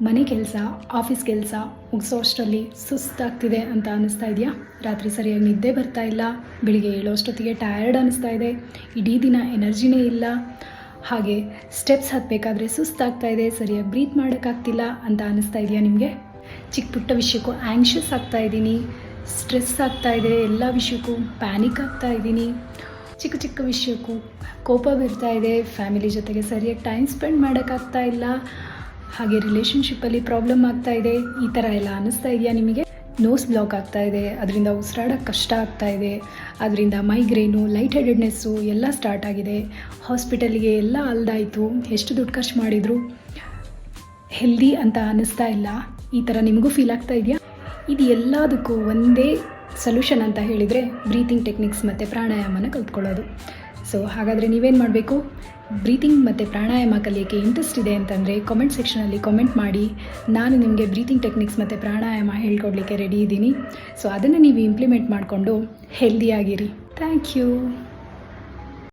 ಮನೆ ಕೆಲಸ, ಆಫೀಸ್ ಕೆಲಸ ಮುಗಿಸೋ ಅಷ್ಟರಲ್ಲಿ ಸುಸ್ತಾಗ್ತಿದೆ ಅಂತ ಅನ್ನಿಸ್ತಾ ಇದೆಯಾ? ರಾತ್ರಿ ಸರಿಯಾಗಿ ನಿದ್ದೆ ಬರ್ತಾ ಇಲ್ಲ, ಬೆಳಿಗ್ಗೆ ಏಳೋಷ್ಟೊತ್ತಿಗೆ ಟಯರ್ಡ್ ಅನ್ನಿಸ್ತಾ ಇದೆ, ಇಡೀ ದಿನ ಎನರ್ಜಿನೇ ಇಲ್ಲ, ಹಾಗೆ ಸ್ಟೆಪ್ಸ್ ಹತ್ತಬೇಕಾದ್ರೆ ಸುಸ್ತಾಗ್ತಾ ಇದೆ, ಸರಿಯಾಗಿ ಬ್ರೀತ್ ಮಾಡೋಕ್ಕಾಗ್ತಿಲ್ಲ ಅಂತ ಅನ್ನಿಸ್ತಾ ಇದೆಯಾ ನಿಮಗೆ? ಚಿಕ್ಕ ಪುಟ್ಟ ವಿಷಯಕ್ಕೂ ಆ್ಯಂಕ್ಷಸ್ ಆಗ್ತಾ ಇದ್ದೀನಿ, ಸ್ಟ್ರೆಸ್ ಆಗ್ತಾ ಇದೆ, ಎಲ್ಲ ವಿಷಯಕ್ಕೂ ಪ್ಯಾನಿಕ್ ಆಗ್ತಾ ಇದ್ದೀನಿ, ಚಿಕ್ಕ ಚಿಕ್ಕ ವಿಷಯಕ್ಕೂ ಕೋಪ ಬರ್ತಾ ಇದೆ, ಫ್ಯಾಮಿಲಿ ಜೊತೆಗೆ ಸರಿಯಾಗಿ ಟೈಮ್ ಸ್ಪೆಂಡ್ ಮಾಡೋಕ್ಕಾಗ್ತಾ ಇಲ್ಲ, ಹಾಗೆ ರಿಲೇಷನ್ಶಿಪ್ಪಲ್ಲಿ ಪ್ರಾಬ್ಲಮ್ ಆಗ್ತಾ ಇದೆ, ಈ ಥರ ಎಲ್ಲ ಅನ್ನಿಸ್ತಾ ಇದೆಯಾ ನಿಮಗೆ? ನೋಸ್ ಬ್ಲಾಕ್ ಆಗ್ತಾ ಇದೆ, ಅದರಿಂದ ಉಸಿರಾಡೋಕ್ಕೆ ಕಷ್ಟ ಆಗ್ತಾ ಇದೆ, ಅದರಿಂದ ಮೈಗ್ರೇನು, ಲೈಟ್ ಹೆಡೆಡ್ನೆಸ್ಸು ಎಲ್ಲ ಸ್ಟಾರ್ಟ್ ಆಗಿದೆ, ಹಾಸ್ಪಿಟಲ್ಗೆ ಎಲ್ಲ ಅಲ್ದಾಯಿತು, ಎಷ್ಟು ದುಡ್ಡು ಖರ್ಚು ಮಾಡಿದ್ರು ಹೆಲ್ದಿ ಅಂತ ಅನ್ನಿಸ್ತಾ ಇಲ್ಲ, ಈ ಥರ ನಿಮಗೂ ಫೀಲ್ ಆಗ್ತಾ ಇದೆಯಾ? ಇದು ಎಲ್ಲದಕ್ಕೂ ಒಂದೇ ಸೊಲ್ಯೂಷನ್ ಅಂತ ಹೇಳಿದರೆ ಬ್ರೀತಿಂಗ್ ಟೆಕ್ನಿಕ್ಸ್ ಮತ್ತು ಪ್ರಾಣಾಯಾಮನ ಕಲ್ತ್ಕೊಳ್ಳೋದು. ಸೊ ಹಾಗಾದರೆ ನೀವೇನು ಮಾಡಬೇಕು? ಬ್ರೀತಿಂಗ್ ಮತ್ತು ಪ್ರಾಣಾಯಾಮ ಕಲಿಯೋಕ್ಕೆ ಇಂಟ್ರೆಸ್ಟ್ ಇದೆ ಅಂತಂದರೆ ಕಾಮೆಂಟ್ ಸೆಕ್ಷನಲ್ಲಿ ಕಾಮೆಂಟ್ ಮಾಡಿ, ನಾನು ನಿಮಗೆ ಬ್ರೀತಿಂಗ್ ಟೆಕ್ನಿಕ್ಸ್ ಮತ್ತು ಪ್ರಾಣಾಯಾಮ ಹೇಳ್ಕೊಡ್ಲಿಕ್ಕೆ ರೆಡಿ ಇದ್ದೀನಿ. ಸೊ ಅದನ್ನು ನೀವು ಇಂಪ್ಲಿಮೆಂಟ್ ಮಾಡಿಕೊಂಡು ಹೆಲ್ದಿಯಾಗಿರಿ. Thank you.